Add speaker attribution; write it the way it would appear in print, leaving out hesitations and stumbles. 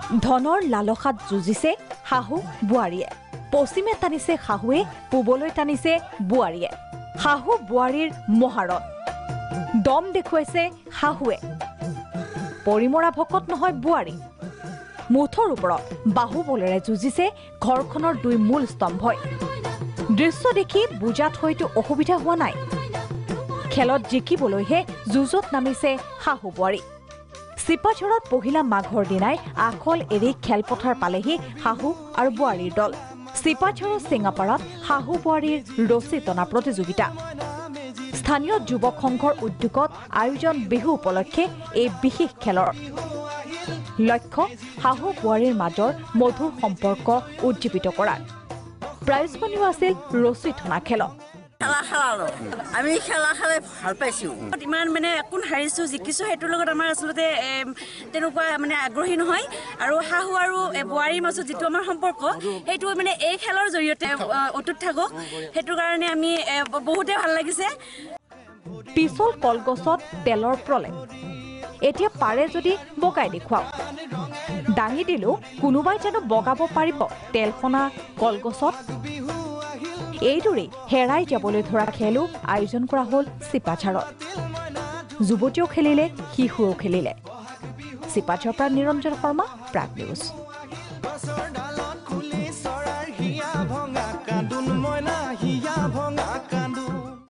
Speaker 1: ধনৰ লালসাত যুঁজিছে শাহু বোৱাৰীয়ে পশ্চিমে টানিছে শাহুৱে পূবলৈ টানিছে বোৱাৰীয়ে শাহু বোৱাৰীৰ মহাৰত দম দেখুৱাইছে শাহুৱে পৰিমৰা ভকত নহয় বোৱাৰী মুঠৰ ওপৰত বাহুবলেৰে যুঁজিছে ঘৰখনৰ দুই মূল স্তম্ভই দৃশ্য দেখি বুজাত হয়তো অসুবিধা হোৱা নাই খেলত জিকিবলৈহে যুঁজত নামিছে শাহু বোৱাৰী চিপাঝৰত পহিলা মাঘৰ দিনাই আখল এৰি খেলপথাৰ পালেহি শাহু আৰু বোৱাৰীৰ দল চিপাঝৰৰ চেঙাপাৰাত শাহু বোৱাৰীৰ ৰছী টনা প্ৰতিযোগিতা স্থানীয় যুৱক সংঘৰ উদ্যোগত আয়োজন বিহু উপলক্ষে এই বিশেষ খেলৰ লক্ষ্য শাহু বোৱাৰীৰ মাজৰ মধুৰ সম্পৰ্ক উজ্জীৱিত কৰা প্ৰাইজমনিও আছিল ৰছী টনা খেলত
Speaker 2: আমি খেলা খেলে ভাল পাইছোঁ ইমান মানে কোন হাৰিছোঁ জিকিছোঁ সেইটোৰ লগত আমাৰ আচলতে তেনেকুৱা মানে আগ্ৰহী নহয় আৰু শাহু আৰু বোৱাৰীৰ মাজত যিটো আমাৰ সম্পৰ্ক সেইটো মানে এই খেলৰ জৰিয়তে অটুট থাকক সেইটো কাৰণে আমি বহুতে ভাল লাগিছে
Speaker 1: পিছল কলগছত তেলৰ প্ৰলেপ এতিয়া পাৰে যদি বগাই দেখুৱাও দাঙি দিলেও কোনোবাই জানো বগাব পাৰিব তেলখনা কলগছত এইদৰে হেৰাই যাবলৈ ধৰা খেলো আয়োজন কৰা হ'ল চিপাঝাৰত যুৱতীও খেলিলে শিশুও খেলিলে চিপাঝাৰৰ পৰা নিৰঞ্জন শৰ্মা প্ৰাগ নিউজ